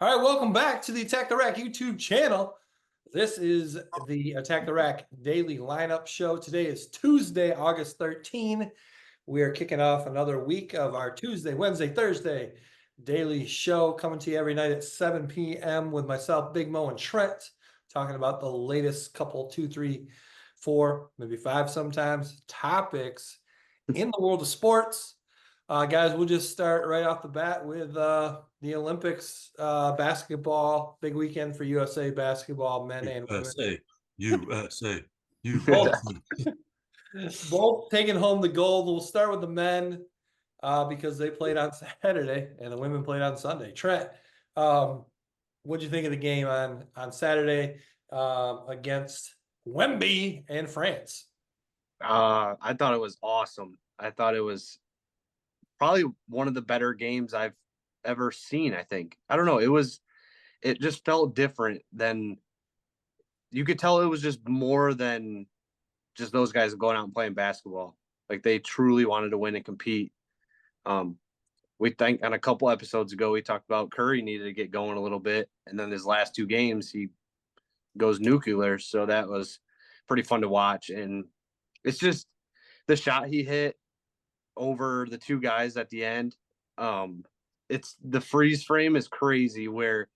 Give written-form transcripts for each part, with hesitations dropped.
All right, welcome back to the Attack the Rack YouTube channel. This is the Attack the Rack daily lineup show. Today is Tuesday, August 13. We are kicking off another week of our Tuesday, Wednesday, Thursday daily show, coming to you every night at 7 p.m. with myself, Big Mo, and Trent, talking about the latest couple, 2, 3, 4, maybe 5 sometimes, topics in the world of sports. Guys, we'll just start right off the bat with the Olympics basketball. Big weekend for USA basketball, men and women. USA, Both, USA. both taking home the gold. We'll start with the men because they played on Saturday and the women played on Sunday. Trent, what'd you think of the game on Saturday against Wemby and France? I thought it was awesome. I thought it was probably one of the better games I've ever seen, I think. I don't know. It just felt different than you could tell it was just more than just those guys going out and playing basketball. Like they truly wanted to win and compete. Um, we think on a couple episodes ago, we talked about Curry needed to get going a little bit. And then his last two games, he goes nuclear. So that was pretty fun to watch. And it's just the shot he hit over the two guys at the end. It's the freeze frame is crazy where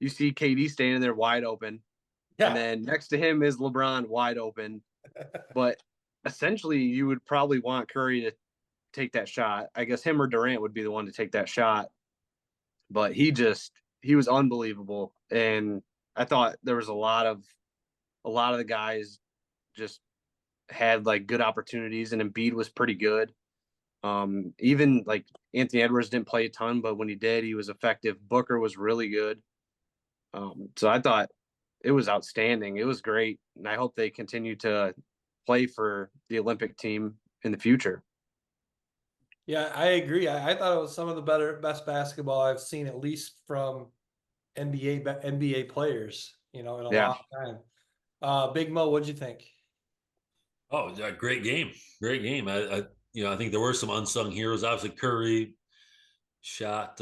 you see KD standing there wide open, and Yeah. then next to him is LeBron wide open. But essentially, you would probably want Curry to take that shot. I guess him or Durant would be the one to take that shot. But he was unbelievable, and I thought there was a lot of the guys just had like good opportunities, and Embiid was pretty good. Even like Anthony Edwards didn't play a ton, but when he did, he was effective. Booker was really good. So I thought it was outstanding. It was great, and I hope they continue to play for the Olympic team in the future. Yeah, I agree. I thought it was some of the best basketball I've seen, at least from NBA players, in a Yeah, long time. Big Mo, what'd you think? Oh, yeah, great game, great game. I think there were some unsung heroes. Obviously, Curry shot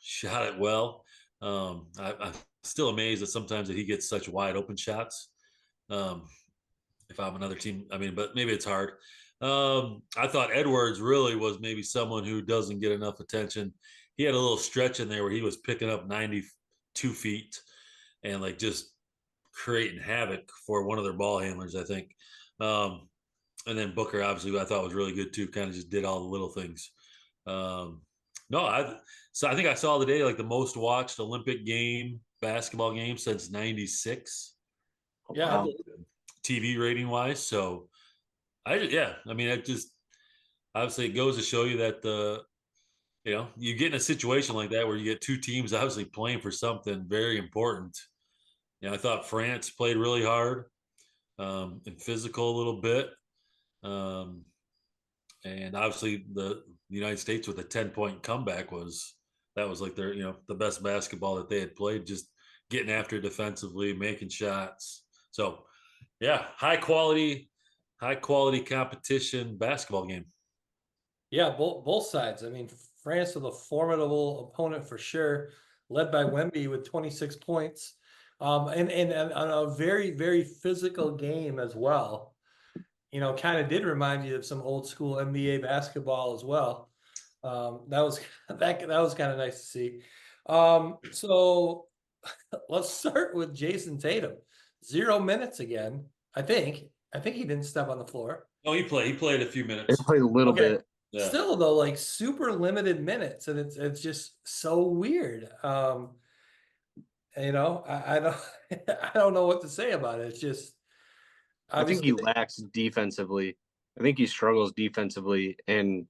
shot it well. I'm still amazed that sometimes that he gets such wide open shots. Um, if I'm another team, I mean, but maybe it's hard. I thought Edwards really was maybe someone who doesn't get enough attention. He had a little stretch in there where he was picking up 92 feet and like just creating havoc for one of their ball handlers, I think. Um, and then Booker, obviously, I thought was really good too. Kind of just did all the little things. Um, no, I think I saw the day like the most watched Olympic game, basketball game since '96, Yeah, wow. TV rating wise. So I mean, it just obviously it goes to show you that you get in a situation like that where you get two teams obviously playing for something very important. I thought France played really hard and physical a little bit. Um, and obviously the United States with a 10-point comeback was like their the best basketball that they had played, just getting after defensively, making shots. So yeah, high quality competition basketball game. yeah, both sides. I mean, France was a formidable opponent for sure, led by Wemby with 26 points, and a very very physical game as well. Kind of did remind you of some old school NBA basketball as well. That was that was kind of nice to see. So let's start with Jason Tatum. 0 minutes again. I think he didn't step on the floor. Oh, he played a few They minutes. played a little Okay. bit. Yeah. Still though, like super limited minutes, and it's just so weird. I don't I don't know what to say about it. It's just I think he obviously lacks defensively. I think he struggles defensively, and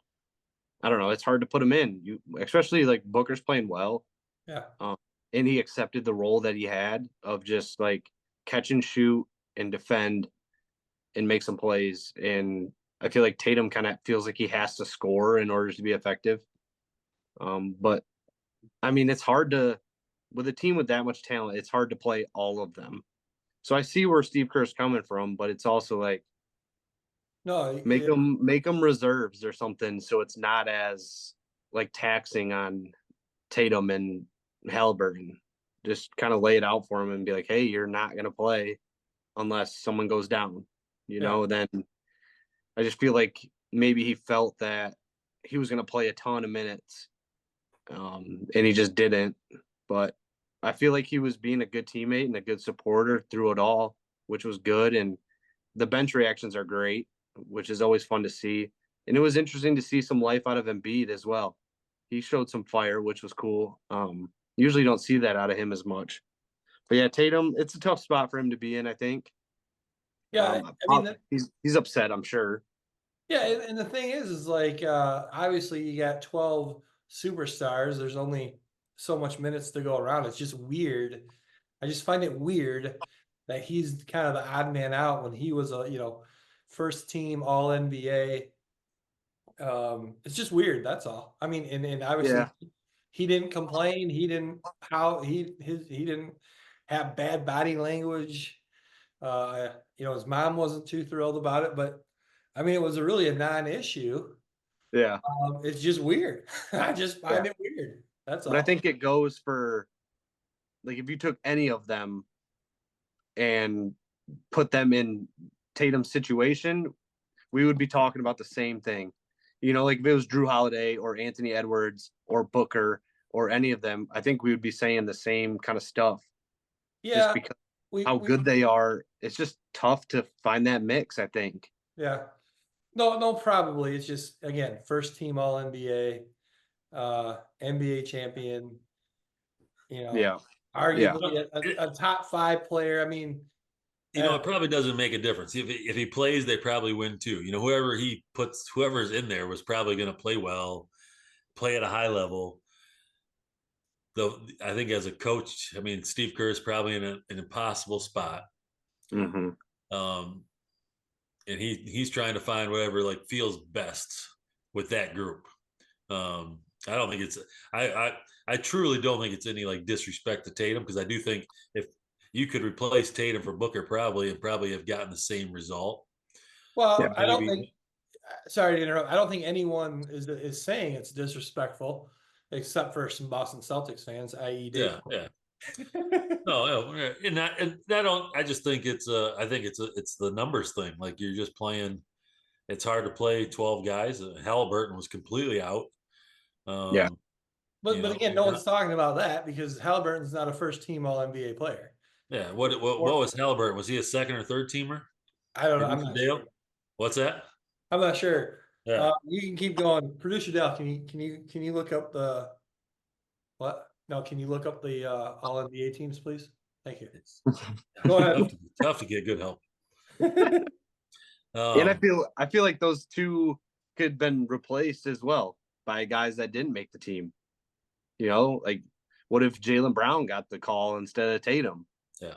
I don't know. It's hard to put him in. You especially like Booker's playing well, yeah. um, and he accepted the role that he had of just like catch and shoot and defend and make some plays. And I feel like Tatum kind of feels like he has to score in order to be effective. But I mean, it's hard to with a team with that much talent. It's hard to play all of them. So I see where Steve Kerr's coming from, but it's also like No, make them reserves or something, so it's not as like taxing on Tatum and Halliburton. just kind of lay it out for him and be like, hey, you're not going to play unless someone goes down, then I just feel like maybe he felt that he was going to play a ton of minutes, and he just didn't. But I feel like he was being a good teammate and a good supporter through it all, which was good. And the bench reactions are great, which is always fun to see. And it was interesting to see some life out of Embiid as well. He showed some fire, which was cool. Usually don't see that out of him as much. But yeah, Tatum, it's a tough spot for him to be in, I think. Yeah, I mean, He's upset, I'm sure. yeah, and the thing is like obviously you got 12 superstars. There's only so much minutes to go around. It's just weird. I just find it weird that he's kind of the odd man out when he was a first team All NBA. It's just weird. That's all. I mean, and obviously Yeah. he didn't complain. He didn't have bad body language. His mom wasn't too thrilled about it, but I mean, it was really a non-issue. Yeah. It's just weird. I just find Yeah. it weird. That's But I all. think it goes for, like, if you took any of them and put them in Tatum's situation, we would be talking about the same thing. Like if it was Drew Holiday or Anthony Edwards or Booker or any of them, I think we would be saying the same kind of stuff. Just Yeah, because how we good they are, it's just tough to find that mix, I think. yeah. No, probably. It's just again, first team All NBA, NBA champion. Yeah. Yeah. Arguably a top 5 player. I mean, It probably doesn't make a difference. If he plays, they probably win too. Whoever's in there was probably going to play well, play at a high level. Though I think as a coach, I mean, Steve Kerr is probably in an impossible spot. Mm-hmm. And he's trying to find whatever like feels best with that group. I don't think it's I truly don't think it's any like disrespect to Tatum, because I do think if you could replace Tatum for Booker probably have gotten the same result. well, Yeah. I don't Maybe. think. Sorry to interrupt. I don't think anyone is saying it's disrespectful, except for some Boston Celtics fans, i.e., Dave. Yeah. No, and I don't. I just think I think it's the numbers thing. Like you're just playing. It's hard to play 12 guys. Halliburton was completely out. Yeah. But again, no one's talking about that because Halliburton's not a first team All NBA player. Yeah. What was Halliburton? Was he a second or third teamer? I don't know. I'm Producer not Dale? sure. What's that? I'm not sure. Yeah. You can keep going. Producer Dale, can you look up the what? No, can you look up the All NBA teams, please? Thank you. It's Go ahead. tough to get good help. And I feel like those two could have been replaced as well by guys that didn't make the team. Like what if Jaylen Brown got the call instead of Tatum? Yeah.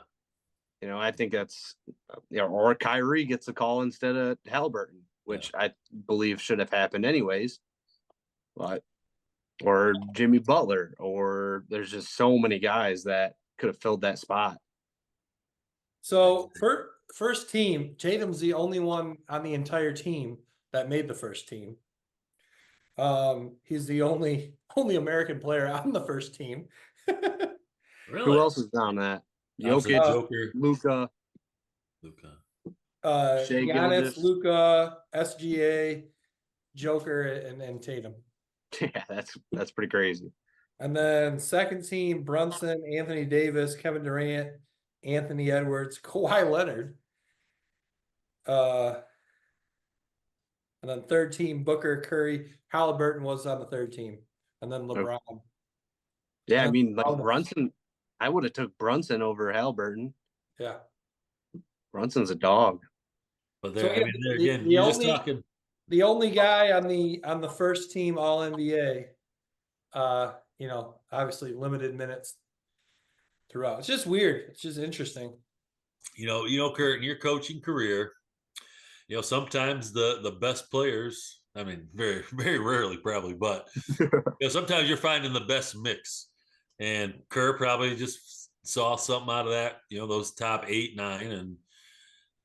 I think that's, or Kyrie gets a call instead of Halliburton, which I believe should have happened anyways. But, or Jimmy Butler, or there's just so many guys that could have filled that spot. So first team, Tatum's the only one on the entire team that made the first team. He's the only American player on the first team. Really? Who else is on that? Jokic, Joker, Luka, Giannis, Luka, SGA, Joker, and Tatum. Yeah, that's pretty crazy. And then second team, Brunson, Anthony Davis, Kevin Durant, Anthony Edwards, Kawhi Leonard. And then third team, Booker, Curry, Halliburton was on the third team, and then LeBron. Okay. Yeah, I mean, like Brunson, I would have took Brunson over Halliburton. Yeah, Brunson's a dog. But there, I mean, there again, you're just talking. The only guy on the first team All NBA, obviously limited minutes throughout. It's just weird. It's just interesting. Kurt, in your coaching career, sometimes the best players, I mean, very, very rarely probably, but sometimes you're finding the best mix. And Kerr probably just saw something out of that, those top 8, 9, and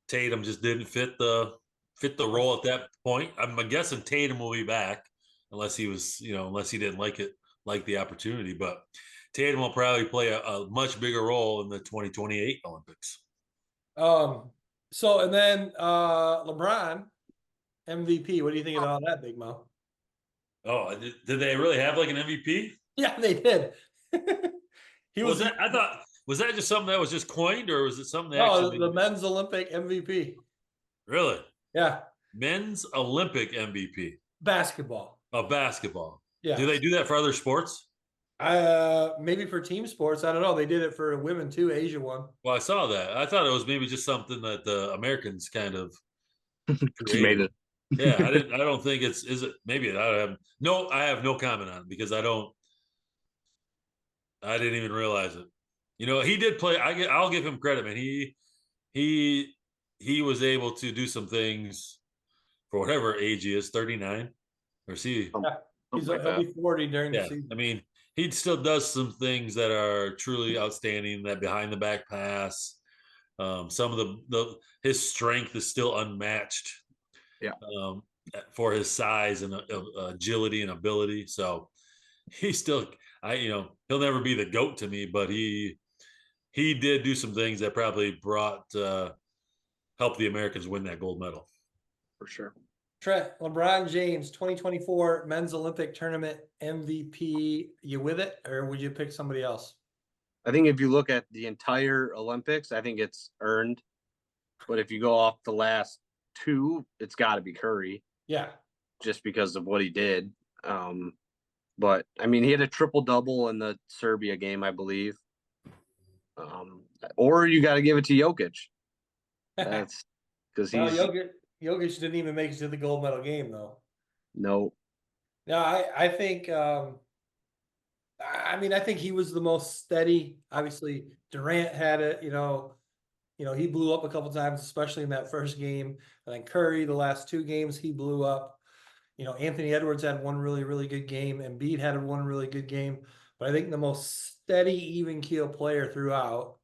Tatum just didn't fit the role at that point. I'm guessing Tatum will be back unless he didn't like the opportunity. But Tatum will probably play a much bigger role in the 2028 Olympics. So and then LeBron MVP. What do you think about that, Big Mo? Oh, did they really have like an MVP? Yeah, they did. He was I thought was that just something that was just coined, or was it something they no actually the men's Olympic MVP. really Yeah, men's Olympic MVP basketball. of basketball? Do they Yes. do that for other sports? Maybe for team sports. I don't know. They did it for women too. Asia won. Well, I saw that. I thought it was maybe just something that the Americans kind of Just made created. it. Yeah, I didn't. I don't think it's. Is it? Maybe I have no. I have no comment on it because I don't. I didn't even realize it. You know, he did play. I'll give him credit, man. He he was able to do some things for whatever age he is, 39, or see. Yeah. Something like He'll that. be 40 during the Yeah, season. I mean, he still does some things that are truly outstanding. That behind the back pass, some of the his strength is still unmatched. Yeah. Um, for his size and agility and ability. So he still, he'll never be the GOAT to me, but he did do some things that probably brought helped the Americans win that gold medal. For sure. Trent, LeBron James, 2024 Men's Olympic Tournament MVP. You with it, or would you pick somebody else? I think if you look at the entire Olympics, I think it's earned. But if you go off the last two, it's got to be Curry, Yeah. just because of what he did. But I mean, he had a triple double in the Serbia game, I believe. Or you got to give it to Jokic. That's because Well, he's Jokic didn't even make it to the gold medal game, though. no. No, I think. I mean, I think he was the most steady. Obviously, Durant had it. He blew up a couple times, especially in that first game. And then Curry, the last two games, he blew up. Anthony Edwards had one really, really good game. Embiid had one really good game. But I think the most steady, even keel player throughout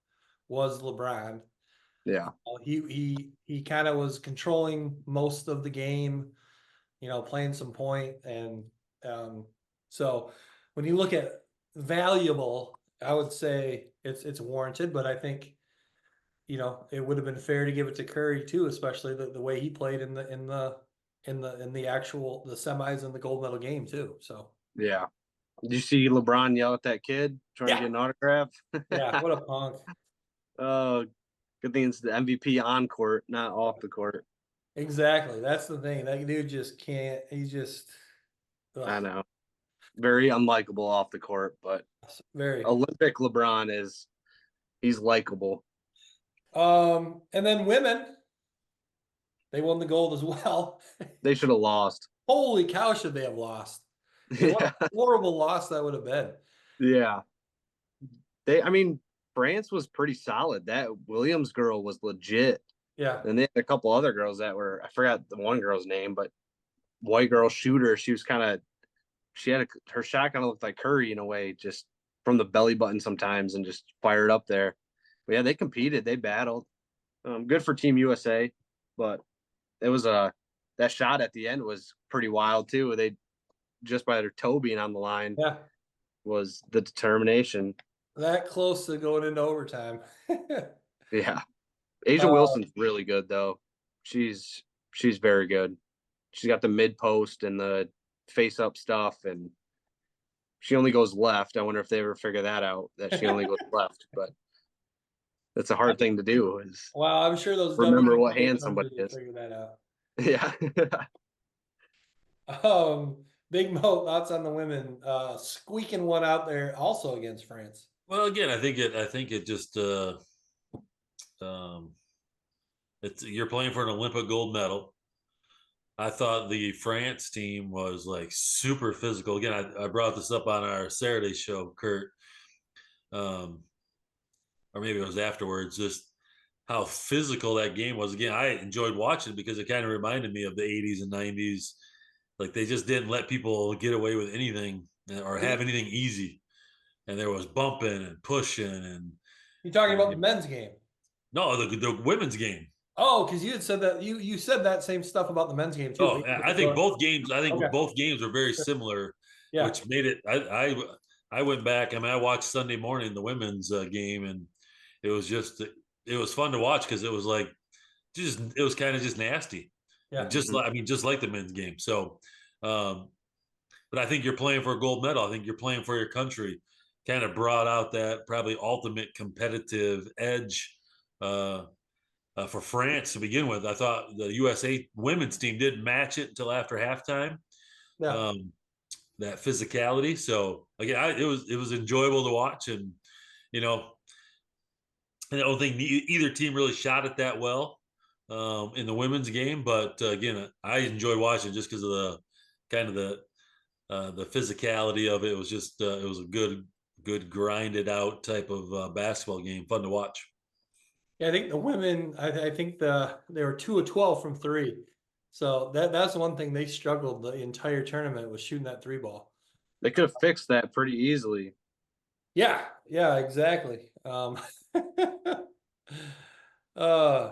was LeBron. Yeah. He kind of was controlling most of the game, playing some point. And so when you look at valuable, I would say it's warranted, but I think it would have been fair to give it to Curry too, especially the way he played in the actual the semis and the gold medal game too. So Yeah. Did you see LeBron yell at that kid trying to get an autograph? Yeah, what a punk. Oh, good thing it's the MVP on court, not off the court. Exactly. That's the thing. That dude just can't. He's just I know. Very unlikable off the court, but very. Olympic LeBron he's likable. And then women, they won the gold as well. They should have lost. Holy cow, should they have lost? What a horrible loss that would have been. Yeah. I mean, France was pretty solid. That Williams girl was legit. Yeah. And they had a couple other girls that were, I forgot the one girl's name, but white girl shooter. She was her shot kind of looked like Curry in a way, just from the belly button sometimes and just fired up there. But yeah, they competed, they battled. Good for Team USA, but it was that shot at the end was pretty wild too. They just by their toe being on the line was the determination. That close to going into overtime. Yeah. Asia Wilson's really good though. She's very good. She's got the mid post and the face up stuff, and she only goes left. I wonder if they ever figure that out, that she only goes left, but that's a hard thing to do is Well, I'm sure those remember WNBA what hand coaches somebody didn't is. figure that out. Yeah. Big Mo, thoughts on the women squeaking one out there also against France. Well, again, I think it just you're playing for an Olympic gold medal. I thought the France team was like super physical. Again, I brought this up on our Saturday show, Kurt, or maybe it was afterwards. Just how physical that game was. Again, I enjoyed watching it because it kind of reminded me of the 80s and 90s. Like they just didn't let people get away with anything or have anything easy. And there was bumping and pushing and You talking about the men's game? no, the women's game. Oh, because you had said that you said that same stuff about the men's game too. Oh, I think both games. I think Okay. both games are very similar, Yeah. which made it. I went back. I mean, I watched Sunday morning the women's game, and it was just it was fun to watch because it was like just it was kind of just nasty, Yeah. and just like I mean, just like the men's game. So, um, but I think you're playing for a gold medal. I think you're playing for your country. Kind of brought out that probably ultimate competitive edge for France to begin with. I thought the USA women's team didn't match it until after halftime. Yeah. Um, that physicality. So again, it was enjoyable to watch, and you know, I don't think either team really shot it that well in the women's game. But again, I enjoyed watching just because of the kind of the physicality of it. It was just it was a good grinded out type of basketball game, fun to watch. Yeah, I think the women, I think they were 2 of 12 from three. So that's one thing they struggled the entire tournament was shooting that three ball. They could have fixed that pretty easily. Yeah, yeah, exactly. uh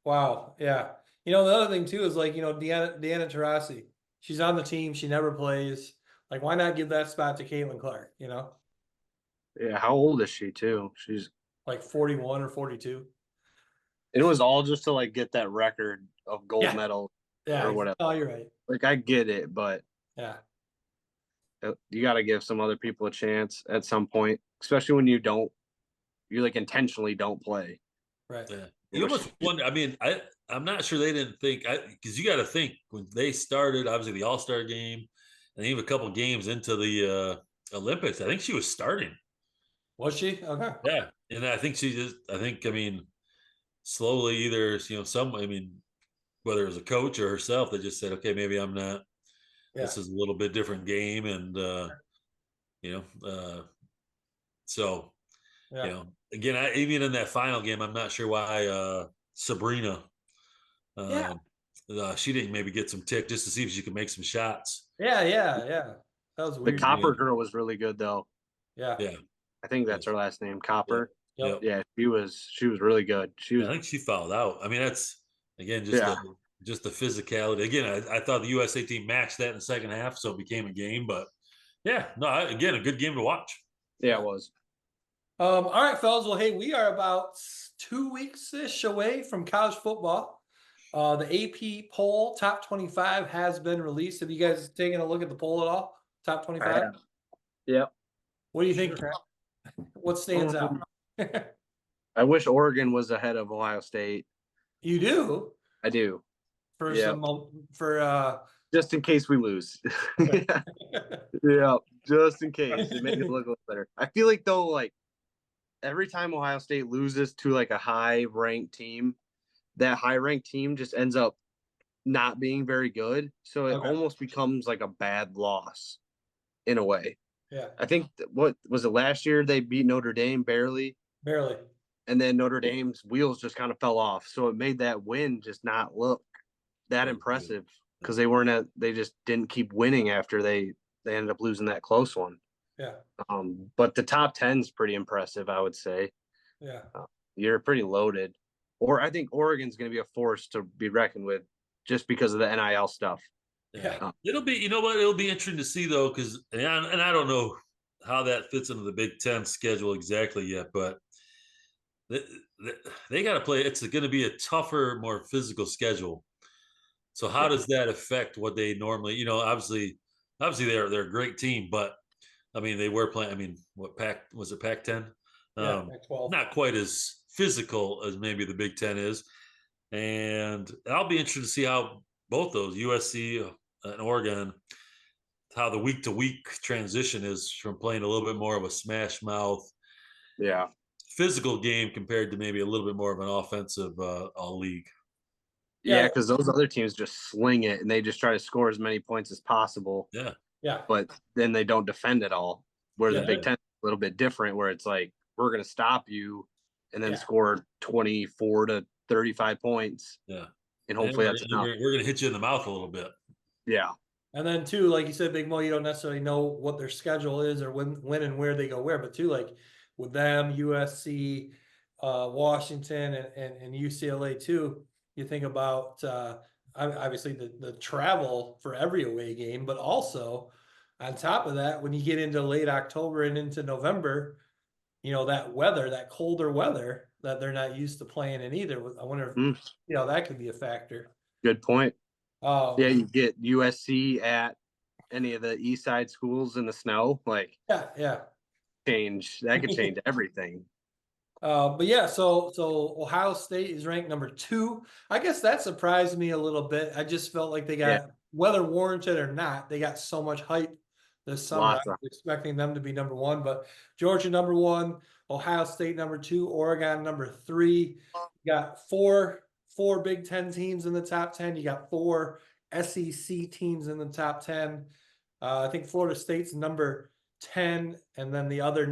wow, yeah. You know, the other thing too is like, you know, Deanna Taurasi, she's on the team, she never plays. Like, why not give that spot to Caitlin Clark, you know? Yeah, how old is she too? She's Like 41 or 42. it was all just to like get that record of gold Yeah, medal yeah. or whatever. Oh, you're right. Like I get it, but Yeah, you got to give some other people a chance at some point, especially when you like intentionally don't play. right. Yeah, you Which almost wonder. I mean, I'm not sure they didn't think because you got to think when they started, obviously the All Star game, and even a couple games into the Olympics. I think she was starting. Was she? Okay. Yeah, and I think she just. I think I mean slowly either some. I mean whether it was a coach or herself, they just said, okay, maybe I'm not. Yeah. This is a little bit different game, and you know, so Yeah. again, even in that final game, I'm not sure why Sabrina. Yeah. Um, she didn't maybe get some tick just to see if she could make some shots. Yeah. Yeah. Yeah. That was the weird. Copper Yeah, girl was really good though. Yeah. yeah, I think that's yes, her last name, yeah, Copper. Yep. yep. Yeah, she was really good. She Yeah, was I think she fouled out. I mean, that's again yeah just the physicality. Again, I thought the USA team matched that in the second half, so it became a game. But yeah, no, again, a good game to watch. yeah Yeah. it was. All right, fellas. Well, hey, we are about 2 weeks-ish away from college football. The AP poll top 25 has been released. Have you guys taken a look at the poll at all? Top I 25? have. Yep. What do you think, Trent? What stands out? I wish Oregon was ahead of Ohio State. You do I do. for Yeah. for Just in case we lose. Yeah, just in case. It makes it look a little better. I feel like though, like every time Ohio State loses to like a high ranked team, that high ranked team just ends up not being very good. So it Okay. almost becomes like a bad loss in a way. Yeah, I think what was it last year they beat Notre Dame barely, barely. and then Notre Dame's wheels just kind of fell off. So it made that win just not look that impressive because they just didn't keep winning after they ended up losing that close one. Yeah, But the top 10 is pretty impressive, I would say. yeah, You're pretty loaded. Or I think Oregon's going to be a force to be reckoned with just because of the NIL stuff. yeah, It'll be, you know what? It'll be interesting to see though, because and I don't know how that fits into the Big Ten schedule exactly yet, but they, they got to play. It's going to be a tougher, more physical schedule. So how yeah, does that affect what they normally? Obviously they're a great team, but I mean they were playing. I mean, what Pac was it? Pac-10, yeah. 12. not quite as physical as maybe the Big Ten is, and I'll be interested to see how both those USC and Oregon, how the week to week transition is from playing a little bit more of a smash mouth Yeah. physical game compared to maybe a little bit more of an offensive league. Yeah, Yeah, because those other teams just sling it and they just try to score as many points as possible, Yeah, yeah, but then they don't defend at all. Where the yeah, Big Ten is a little bit different, where it's like, we're going to stop you and then yeah, score 24 to 35 points. yeah. And And hopefully that's enough. we're going to hit you in the mouth a little bit. Yeah. And then too, like you said, Big Mo, you don't necessarily know what their schedule is or when and where they go where, but too, like with them, USC, Washington, and UCLA too. You think about obviously the travel for every away game, but also on top of that, when you get into late October and into November, that weather, that colder weather that they're not used to playing in either. I wonder if, Mm, that could be a factor. good point. Yeah, Um, you get USC at any of the East Side schools in the snow, like yeah. that could change everything. But yeah, so Ohio State is ranked number 2. I guess that surprised me a little bit. I just felt like they Yeah, got, whether warranted or not, they got so much hype this summer. I lots of was expecting them to be number 1, but Georgia number 1, Ohio State number 2, Oregon number 3. You got four Big Ten teams in the top 10. You got 4 SEC teams in the top 10. I think Florida State's number 10, and then the other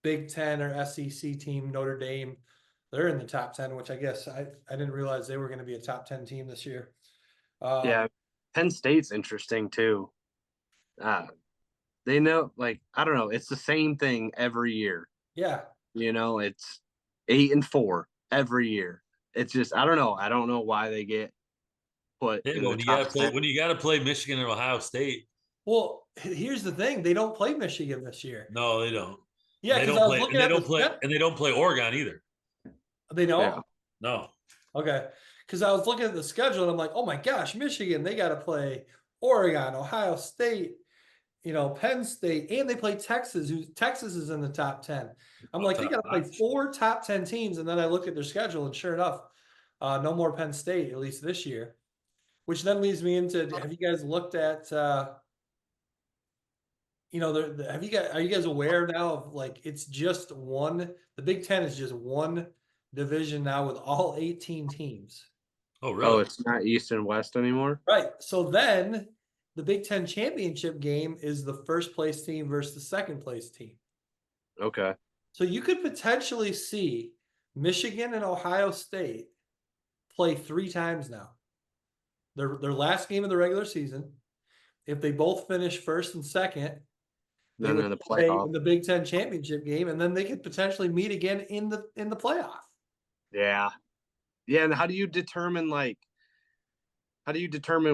Big Ten or SEC team, Notre Dame, they're in the top 10, which I guess I didn't realize they were going to be a top 10 team this year. yeah. Penn State's interesting too. They know, like, I don't know, it's the same thing every year. Yeah. It's 8-4 every year. It's just I don't know. I don't know why they get put Yeah, in but the top 10. when you gotta play Michigan and Ohio State, Well, here's the thing: they don't play Michigan this year. no, they don't. Yeah, because I was looking at And they don't play Oregon either. They Yeah. don't. No. Okay, because I was looking at the schedule and I'm like, oh my gosh, Michigan, they got to play Oregon, Ohio State, Penn State, and they play Texas. Texas is in the top 10. I'm like, they got to play 4 top 10 teams, and then I look at their schedule, and sure enough, no more Penn State, at least this year. Which then leads me into: have you guys looked at? Are you guys aware now of, like, it's just one? The Big Ten is just one division now with all 18 teams. Oh, Oh, really? it's not East and West anymore? Right. So then the Big Ten championship game is the first place team versus the second place team. Okay. So you could potentially see Michigan and Ohio State play 3 times now. Their last game of the regular season. If they both finish first and second, they Then would in the play playoff. in the Big Ten championship game, and then they could potentially meet again in the playoff. Yeah. Yeah, and how do you determine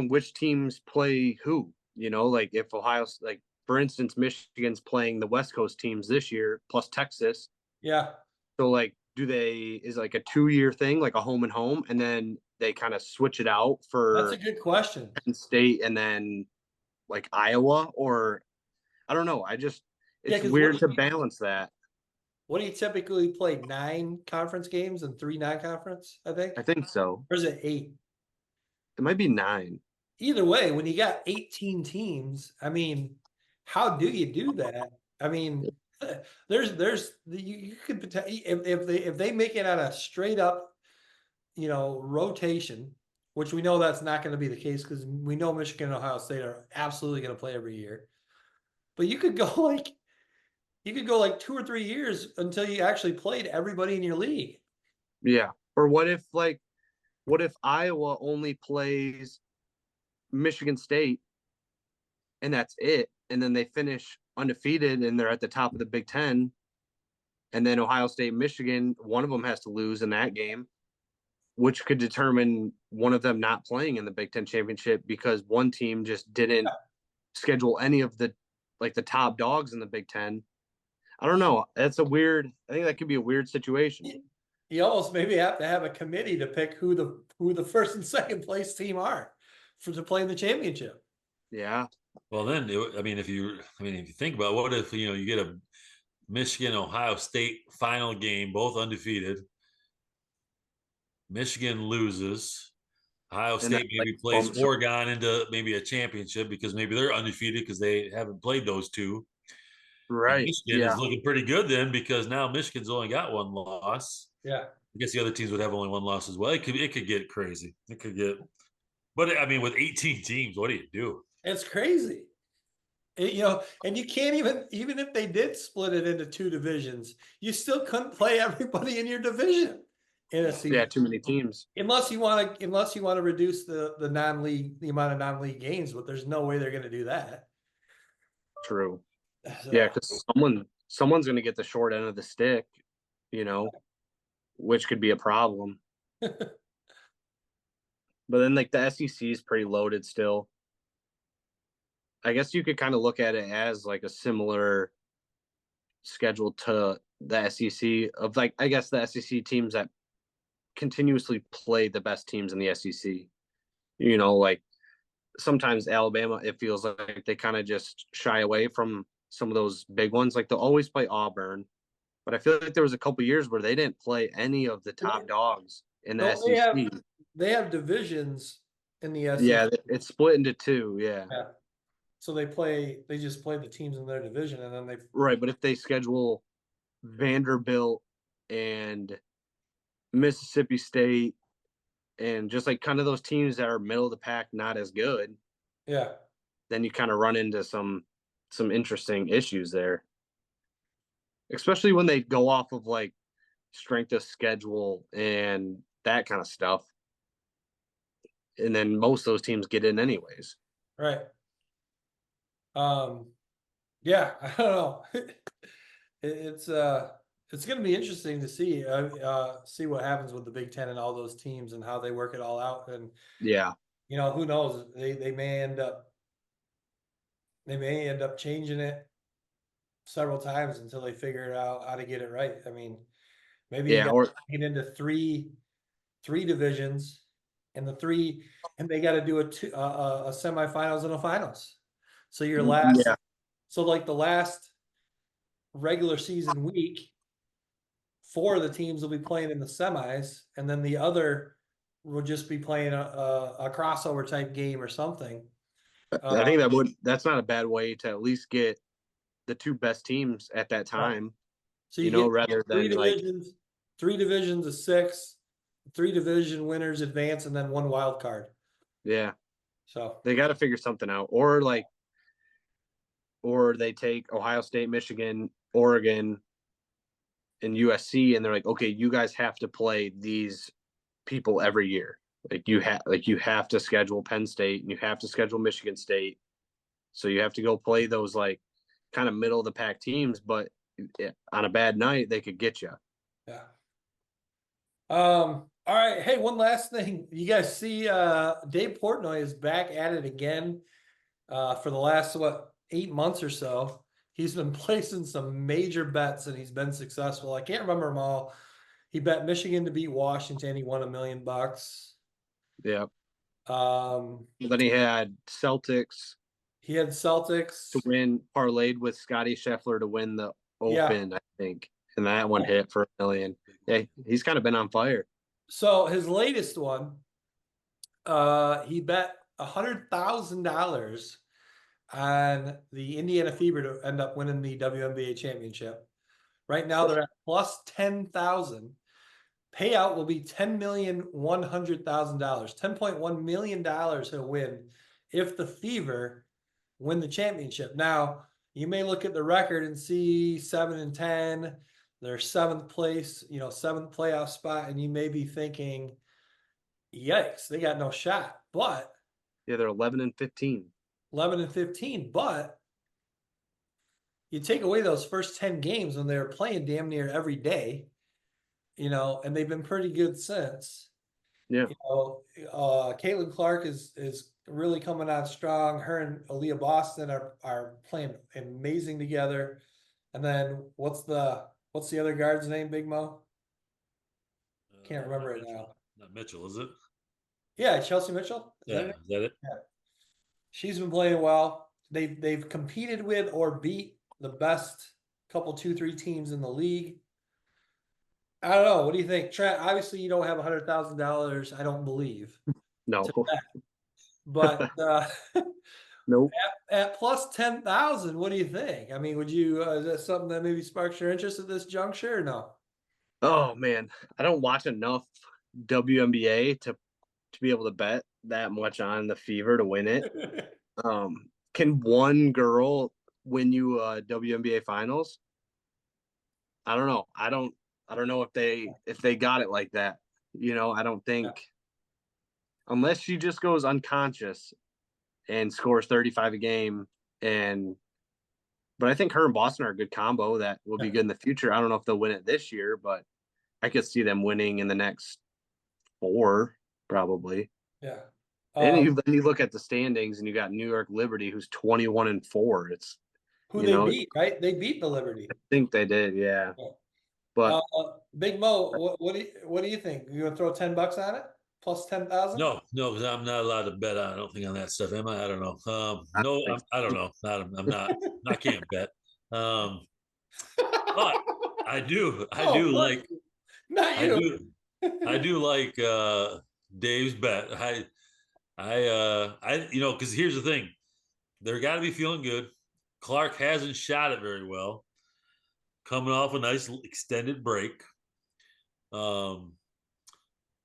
which teams play who? Like if Ohio's like for instance, Michigan's playing the West Coast teams this year plus Texas. Yeah. So like is like a 2-year thing, like a home and home, and then they kind of switch it out That's a for good question. Penn State and then like Iowa, or I don't know. Yeah, It's because weird to balance that. what do you typically play? 9 conference games and 3 non-conference, I think? I think so. Or is it 8? It might be 9. Either way, when you got 18 teams, I mean, how do you do that? I mean, you could potentially, if they make it on a straight up, rotation, which we know that's not going to be the case because we know Michigan and Ohio State are absolutely going to play every year. But you could go like 2 or 3 years until you actually played everybody in your league. Yeah. Or what if Iowa only plays Michigan State and that's it, and then they finish undefeated and they're at the top of the Big Ten, and then Ohio State, Michigan, one of them has to lose in that game, which could determine one of them not playing in the Big Ten championship because one team just didn't schedule any of the top dogs in the Big Ten. I don't know. I think that could be a weird situation. You almost maybe have to have a committee to pick who the first and second place team are to play in the championship. Yeah. Well, then, if you think about what if, you get a Michigan, Ohio State final game, both undefeated. Michigan loses. Ohio State maybe plays Oregon into maybe a championship because maybe they're undefeated because they haven't played those two. Right. And Michigan is looking pretty good then because now Michigan's only got 1 loss. Yeah. I guess the other teams would have only 1 loss as well. It could get crazy. But with 18 teams, what do you do? It's crazy. And you can't even if they did split it into 2 divisions, you still couldn't play everybody in your division in a season. Yeah, too many teams. Unless you want to reduce the amount of non-league games, but there's no way they're going to do that. True. So, yeah, because someone's going to get the short end of the stick, which could be a problem. But then, like, the SEC is pretty loaded still. I guess you could kind of look at it as like a similar schedule to the SEC of like I guess the SEC teams that continuously play the best teams in the SEC. You know, like sometimes Alabama, it feels like they kind of just shy away from some of those big ones. Like they'll always play Auburn, but I feel like there was a couple years where they didn't play any of the top dogs in the No, SEC. they have divisions in the Yeah, SEC. it's split into two. Yeah, Yeah. So they just play the teams in their division and then they, right. But if they schedule Vanderbilt and Mississippi State and just like kind of those teams that are middle of the pack, not as good, yeah. then you kind of run into some interesting issues there, especially when they go off of like strength of schedule and that kind of stuff. And then most of those teams get in anyways. Right. Yeah, I don't know. It's it's going to be interesting to see what happens with the Big Ten and all those teams and how they work it all out. And Yeah. who knows? They may end up changing it several times until they figure out how to get it right. I mean, maybe you Yeah. got Or to get into three divisions, and they got to do a semifinals and a finals. So your last, yeah. so like the last regular season week, four of the teams will be playing in the semis, and then the other will just be playing a crossover type game or something. I think that's not a bad way to at least get the two best teams at that Right. time, So you get rather three than like, divisions, three divisions of six, three division winners advance, and then one wild card. yeah, So they got to figure something out. Or like, or they take Ohio State, Michigan, Oregon, and USC, and they're like, okay, you guys have to play these people every year. You have to schedule Penn State and you have to schedule Michigan State. So you have to go play those like kind of middle of the pack teams, but on a bad night they could get you. yeah. All right. Hey, one last thing. You guys see Dave Portnoy is back at it again for the last 8 months or so. He's been placing some major bets and he's been successful. I can't remember them all. He bet Michigan to beat Washington. He won $1 million. Yeah. Um, Then he had Celtics he had to Celtics. win, parlayed with Scotty Scheffler to win the Yeah. Open, I think. And that one hit for $1 million. Yeah, he's kind of been on fire. So his latest one, he bet $100,000 on the Indiana Fever to end up winning the WNBA championship. Right now they're at plus 10,000. Payout will be $10,100,000. $10.1 million he'll win if the Fever win the championship. Now, you may look at the record and see 7-10, their seventh place, seventh playoff spot, and you may be thinking, yikes, they got no shot. But Yeah, they're 11-15. 11-15, but you take away those first 10 games when they were playing damn near every day, and they've been pretty good since. Yeah. Caitlin Clark is really coming on strong. Her and Aaliyah Boston are playing amazing together. And then what's the other guard's name, Big Mo? Can't remember it now. Not Mitchell, is it? Yeah, Chelsea Mitchell. Is that it? Yeah. She's been playing well. They've competed with or beat the best couple 2-3 teams in the league. I don't know. What do you think, Trent? Obviously, you don't have $100,000. I don't believe. No. But Nope. at plus 10,000, what do you think? I mean, would you? Is that something that maybe sparks your interest at this juncture? Or no. Oh man, I don't watch enough WNBA to be able to bet that much on the Fever to win it. Can one girl win you WNBA finals? I don't know. I don't know if they got it like that. I don't think unless she just goes unconscious and scores 35 a game but I think her and Boston are a good combo that will be good in the future. I don't know if they'll win it this year, but I could see them winning in the next 4 probably. Yeah. then you look at the standings and you got New York Liberty, who's 21-4. It's Who you they know, beat, right? They beat the Liberty. I think they did, yeah. Yeah. But Big Mo, what do you think? You gonna throw $10 on it? Plus 10,000? No, because I'm not allowed to bet on. I don't think on that stuff. Am I? I don't know. I No, think I don't know. I'm not. I can't bet. But I do. I Oh, do of course. like. Not I you. do. I do like Dave's bet. Because here's the thing. They're got to be feeling good. Clark hasn't shot it very well. Coming off a nice extended break.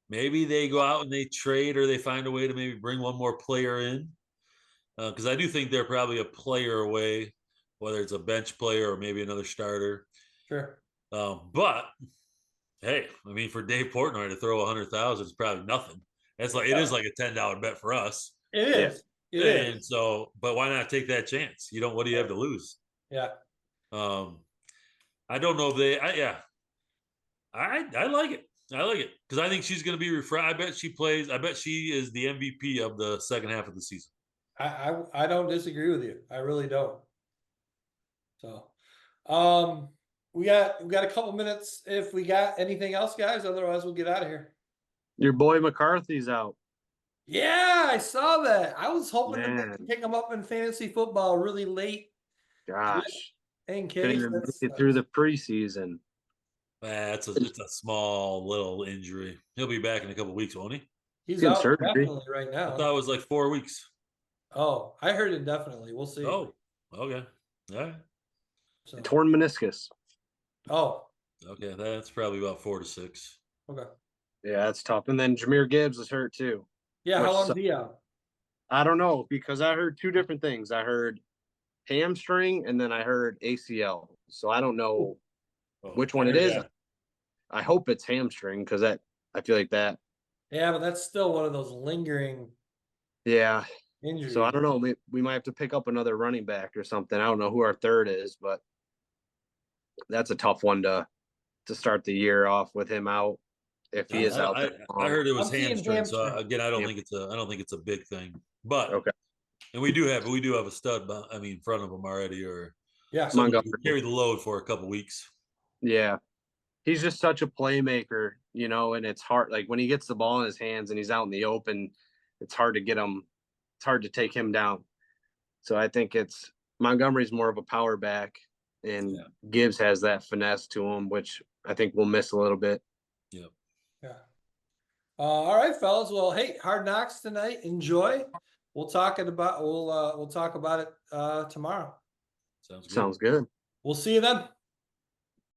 Maybe they go out and they trade, or they find a way to maybe bring one more player in. Because I do think they're probably a player away, whether it's a bench player or maybe another starter. Sure. But hey, I mean, for Dave Portnoy to throw 100,000 is probably nothing. It is like a $10 bet for us. It Yeah. is. It is. And so, but why not take that chance? What do you have to lose? Yeah. I don't know if they. I like it. I like it because I think she's going to be refreshed. I bet she plays. I bet she is the MVP of the second half of the season. I don't disagree with you. I really don't. So, we got a couple minutes if we got anything else, guys. Otherwise, we'll get out of here. your boy McCarthy's out. Yeah, I saw that. I was hoping to Man. pick him up in fantasy football really late. Gosh. In Couldn't case even make that's it through the preseason. It's a small little injury. He'll be back in a couple of weeks, won't he? he's Getting out surgery. definitely right I now. thought it was like 4 weeks. Oh, I heard indefinitely. We'll see. Oh, okay. All right. So, Torn meniscus. oh, Okay, that's probably about 4 to 6. okay. Yeah, that's tough. And then Jameer Gibbs is hurt too. Yeah, how Which long sucks. is he out? I don't know because I heard two different things. I heard hamstring and then I heard ACL. So I don't know which one it is. Yeah. I hope it's hamstring because I feel like that. Yeah, but that's still one of those lingering Yeah. injuries. So I don't know. We might have to pick up another running back or something. I don't know who our third is, but that's a tough one to start the year off with him out. If he is out, I heard it was I'm seeing hamstring. So hamstring. again, I don't think it's a big thing. But Okay. and we do have a stud. I mean, in front of him already, or Yeah. someone who Montgomery. can carry the load for a couple weeks. Yeah. He's just such a playmaker, and it's hard. Like when he gets the ball in his hands and he's out in the open, it's hard to get him. It's hard to take him down. So I think it's Montgomery's more of a power back, and Gibbs has that finesse to him, which I think we'll miss a little bit. Yep. Yeah. All right, fellas. Well, hey, Hard Knocks tonight. Enjoy. We'll talk about it tomorrow. Sounds good. Sounds good. We'll see you then.